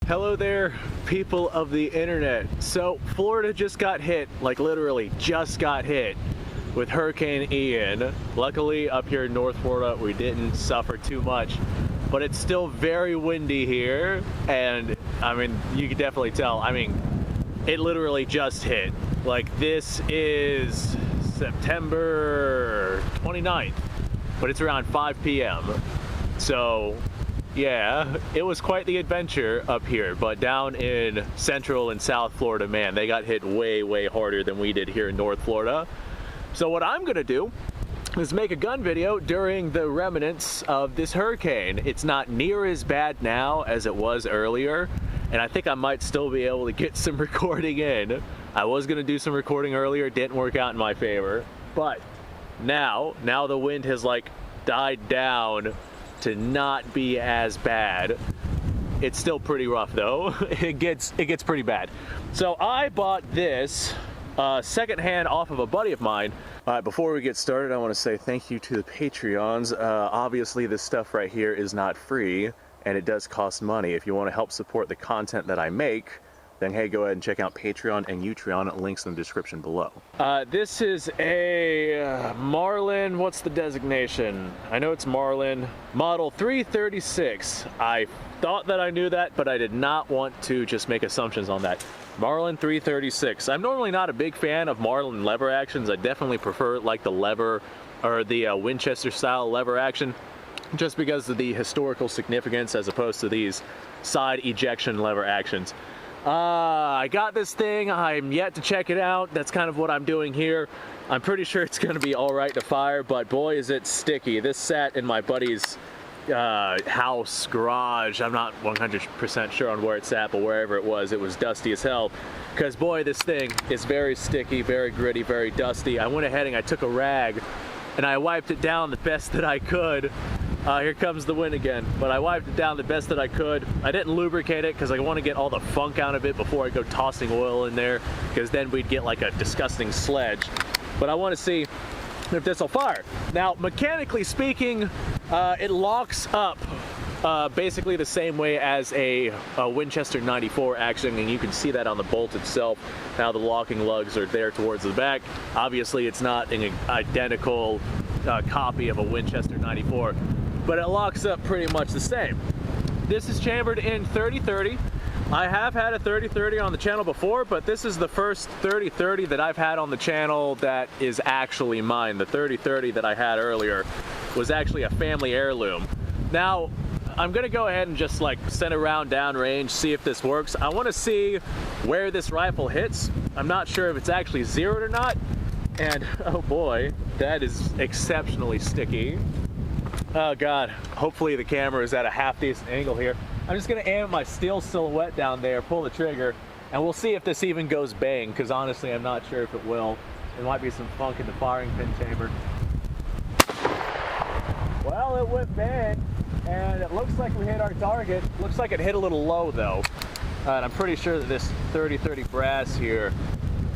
Hello there, people of the internet. So Florida just got hit, like literally just got hit with Hurricane Ian. Luckily up here in North Florida we didn't suffer too much, but it's still very windy here, and I mean you can definitely tell. I mean it literally just hit. Like this is September 29th, but it's around 5 p.m. So yeah, it was quite the adventure up here, but down in Central and South Florida, man, they got hit way harder than we did here in North Florida. So what I'm gonna do is make a gun video during the remnants of this hurricane. It's not near as bad now as it was earlier, and I think I might still be able to get some recording in. I was gonna do some recording earlier, didn't work out in my favor, but now the wind has like died down to not be as bad. It's still pretty rough though. It gets pretty bad. So I bought this secondhand off of a buddy of mine. Before we get started, I want to say thank you to the Patreons. Obviously this stuff right here is not free and it does cost money. If you want to help support the content that I make, then hey, go ahead and check out Patreon and Utreon, links in the description below. This is a Marlin, what's the designation? I know it's Marlin, model 336. I thought that I knew that, but I did not want to just make assumptions on that. Marlin 336. I'm normally not a big fan of Marlin lever actions. I definitely prefer like the lever or the Winchester style lever action, just because of the historical significance as opposed to these side ejection lever actions. I got this thing, I'm yet to check it out. That's kind of what I'm doing here. I'm pretty sure it's gonna be all right to fire, but boy is it sticky. This sat in my buddy's house, garage. I'm not 100% sure on where it sat, but wherever it was dusty as hell. Because boy, this thing is very sticky, very gritty, very dusty. I went ahead and I took a rag and I wiped it down the best that I could. Here comes the wind again, but I wiped it down the best that I could. I didn't lubricate it because I want to get all the funk out of it before I go tossing oil in there, because then we'd get like a disgusting sledge. But I want to see if this will fire. Now, mechanically speaking, it locks up basically the same way as a Winchester 94 action, and you can see that on the bolt itself. Now the locking lugs are there towards the back. Obviously, it's not an identical copy of a Winchester 94. But it locks up pretty much the same. This is chambered in 30-30. I have had a 30-30 on the channel before, but this is the first 30-30 that I've had on the channel that is actually mine. The 30-30 that I had earlier was actually a family heirloom. Now, I'm gonna go ahead and just like send a round downrange, see if this works. I wanna see where this rifle hits. I'm not sure if it's actually zeroed or not. And oh boy, that is exceptionally sticky. Oh God, hopefully the camera is at a half decent angle here. I'm just gonna aim my steel silhouette down there, pull the trigger, and we'll see if this even goes bang, because honestly I'm not sure if it will. There might be some funk in the firing pin chamber. Well, it went bang, and it looks like we hit our target. Looks like it hit a little low though. And I'm pretty sure that this 30-30 brass here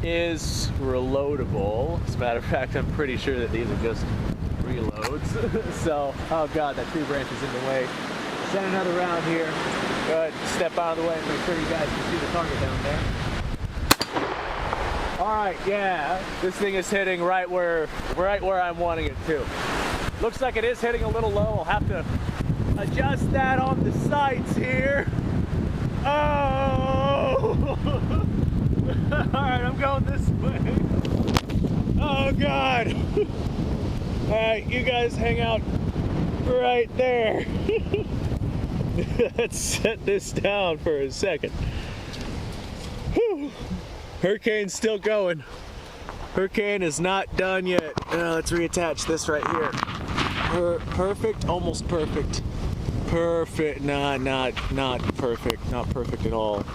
is reloadable. As a matter of fact, I'm pretty sure that these are just reloads. So, oh God, that tree branch is in the way. Send another round here. Go ahead, step out of the way and make sure you guys can see the target down there. All right, yeah, this thing is hitting right where I'm wanting it to. Looks like it is hitting a little low. I'll have to adjust that on the sights here. Oh! All right, I'm going this way. Oh God. All right, you guys hang out right there. Let's set this down for a second. Whew. Hurricane's still going. Hurricane is not done yet. Let's reattach this right here. Perfect, almost perfect. Perfect, nah, not perfect, not perfect at all.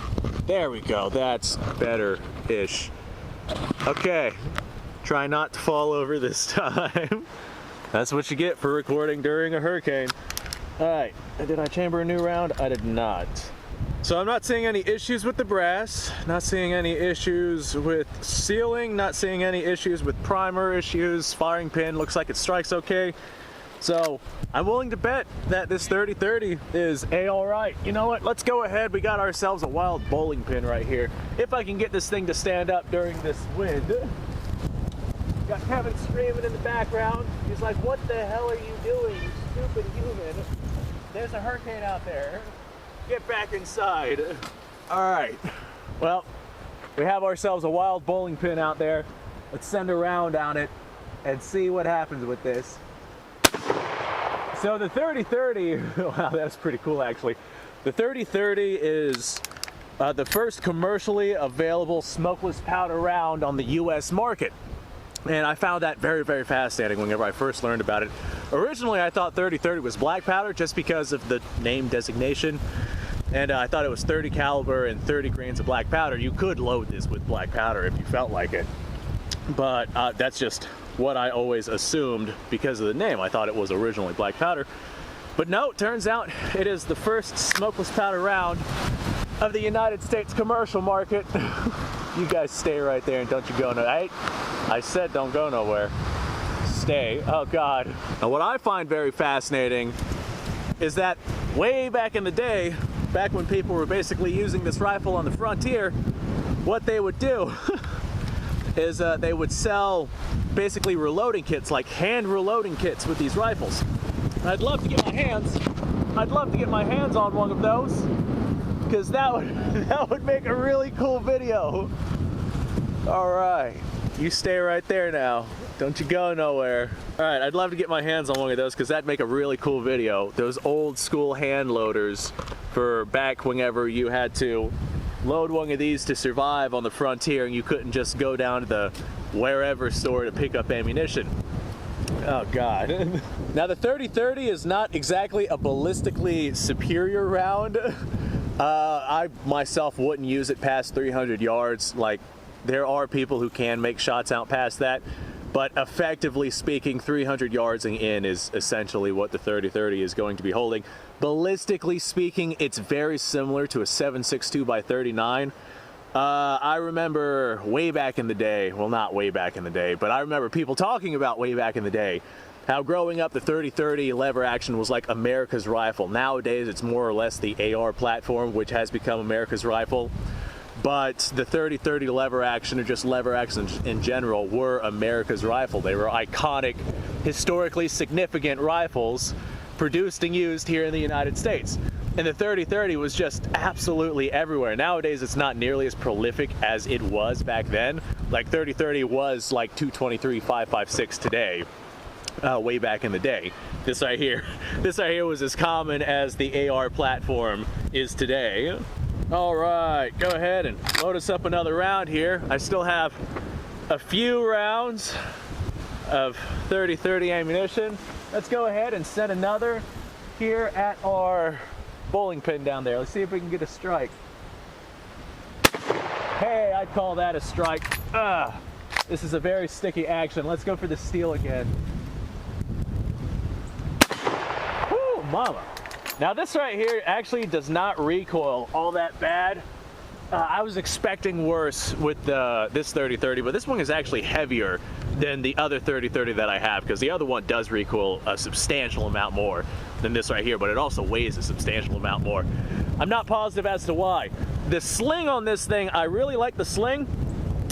There we go, that's better-ish. Okay, try not to fall over this time. That's what you get for recording during a hurricane. All right, did I chamber a new round? I did not. So I'm not seeing any issues with the brass, not seeing any issues with sealing, not seeing any issues with primer issues. Firing pin looks like it strikes okay. So I'm willing to bet that this 30-30 is all-right. You know what? Let's go ahead. We got ourselves a wild bowling pin right here. If I can get this thing to stand up during this wind. Got Kevin screaming in the background. He's like, what the hell are you doing, you stupid human? There's a hurricane out there. Get back inside. All right. Well, we have ourselves a wild bowling pin out there. Let's send a round on it and see what happens with this. So the 30-30, wow, that's pretty cool actually. The 30-30 is the first commercially available smokeless powder round on the US market. And I found that very, very fascinating whenever I first learned about it. Originally, I thought 30-30 was black powder just because of the name designation. And I thought it was 30 caliber and 30 grains of black powder. You could load this with black powder if you felt like it. But that's just what I always assumed because of the name. I thought it was originally black powder. But no, it turns out it is the first smokeless powder round of the United States commercial market. You guys stay right there and don't you go nowhere. I said don't go nowhere. Stay. Oh God. Now what I find very fascinating is that way back in the day, back when people were basically using this rifle on the frontier, what they would do is they would sell basically reloading kits, like hand reloading kits with these rifles. I'd love to get my hands on one of those, because that would make a really cool video. All right, you stay right there now. Don't you go nowhere. All right, I'd love to get my hands on one of those because that'd make a really cool video. Those old school hand loaders for back whenever you had to load one of these to survive on the frontier and you couldn't just go down to the wherever store to pick up ammunition. Oh God. Now the 30-30 is not exactly a ballistically superior round. I myself wouldn't use it past 300 yards. Like, there are people who can make shots out past that, but effectively speaking, 300 yards and in is essentially what the 30-30 is going to be holding. Ballistically speaking, it's very similar to a 7.62 by 39. I remember way back in the day, well, not way back in the day, but I remember people talking about way back in the day how growing up the 30-30 lever action was like America's rifle. Nowadays it's more or less the AR platform, which has become America's rifle. But the 30-30 lever action, or just lever actions in general, were America's rifle. They were iconic, historically significant rifles produced and used here in the United States. And the 30-30 was just absolutely everywhere. Nowadays, it's not nearly as prolific as it was back then. Like 30-30 was like 223 5.56 today, way back in the day. This right here was as common as the AR platform is today. All right, go ahead and load us up another round here. I still have a few rounds of 30-30 ammunition. Let's go ahead and set another here at our bowling pin down there. Let's see if we can get a strike. Hey, I'd call that a strike. This is a very sticky action. Let's go for the steel again. Woo, mama. Now this right here actually does not recoil all that bad. I was expecting worse with this 30-30, but this one is actually heavier than the other 30-30 that I have, because the other one does recoil a substantial amount more than this right here, but it also weighs a substantial amount more. I'm not positive as to why. The sling on this thing, I really like the sling,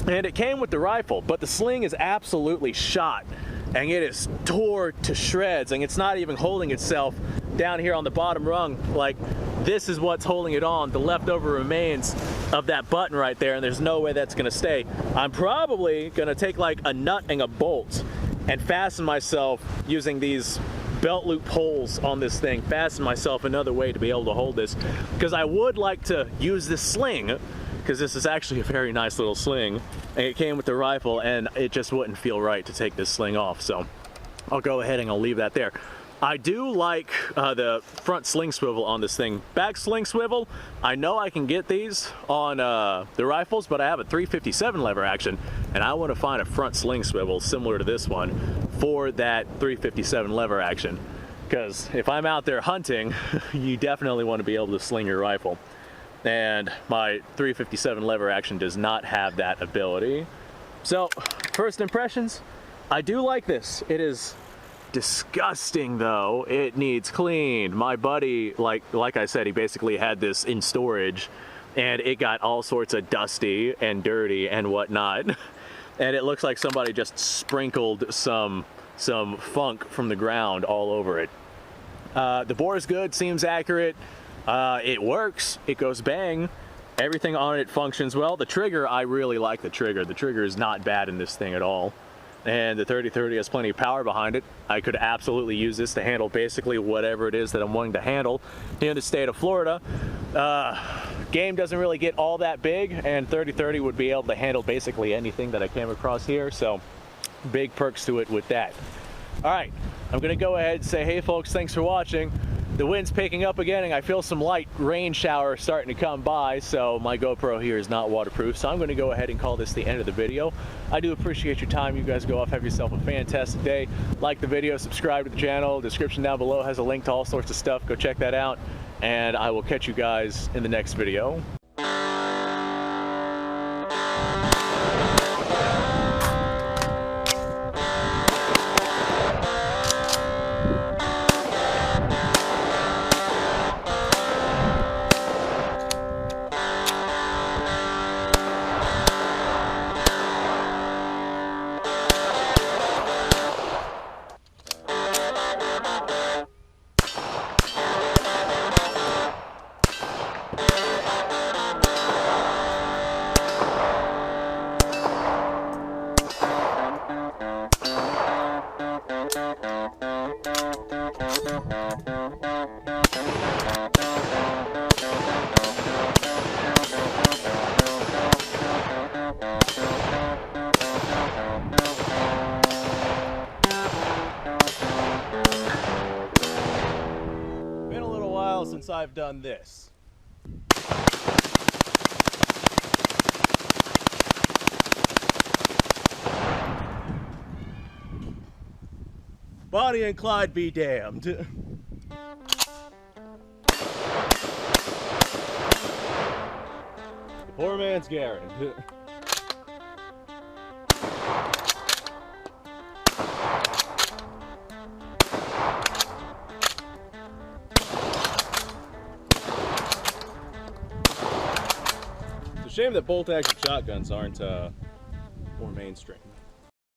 and it came with the rifle, but the sling is absolutely shot, and it is tore to shreds, and it's not even holding itself down here on the bottom rung. Like, this is what's holding it on, the leftover remains of that button right there, and there's no way that's gonna stay. I'm probably gonna take like a nut and a bolt and fasten myself using these belt loop holes on this thing, fasten myself another way to be able to hold this, because I would like to use this sling, because this is actually a very nice little sling, and it came with the rifle, and it just wouldn't feel right to take this sling off, so I'll go ahead and I'll leave that there. I do like the front sling swivel on this thing. Back sling swivel, I know I can get these on the rifles, but I have a 357 lever action, and I want to find a front sling swivel similar to this one for that 357 lever action. Because if I'm out there hunting, you definitely want to be able to sling your rifle. And my 357 lever action does not have that ability. So, first impressions, I do like this. It is disgusting though. It needs cleaned. My buddy, like I said, he basically had this in storage and it got all sorts of dusty and dirty and whatnot. And it looks like somebody just sprinkled some funk from the ground all over it. The bore is good, seems accurate. It works, it goes bang. Everything on it functions well. The trigger, I really like the trigger. The trigger is not bad in this thing at all. And the 3030 has plenty of power behind it. I could absolutely use this to handle basically whatever it is that I'm wanting to handle here in the state of Florida. Game doesn't really get all that big, and 3030 would be able to handle basically anything that I came across here, so big perks to it with that. All right, I'm gonna go ahead and say, hey folks, thanks for watching. The wind's picking up again, and I feel some light rain shower starting to come by, so my GoPro here is not waterproof, so I'm going to go ahead and call this the end of the video. I do appreciate your time. You guys go off, have yourself a fantastic day. Like the video, subscribe to the channel. Description down below has a link to all sorts of stuff. Go check that out, and I will catch you guys in the next video. Been a little while since I've done this. Bonnie and Clyde be damned. The poor man's Garen. It's a shame that bolt-action shotguns aren't more mainstream.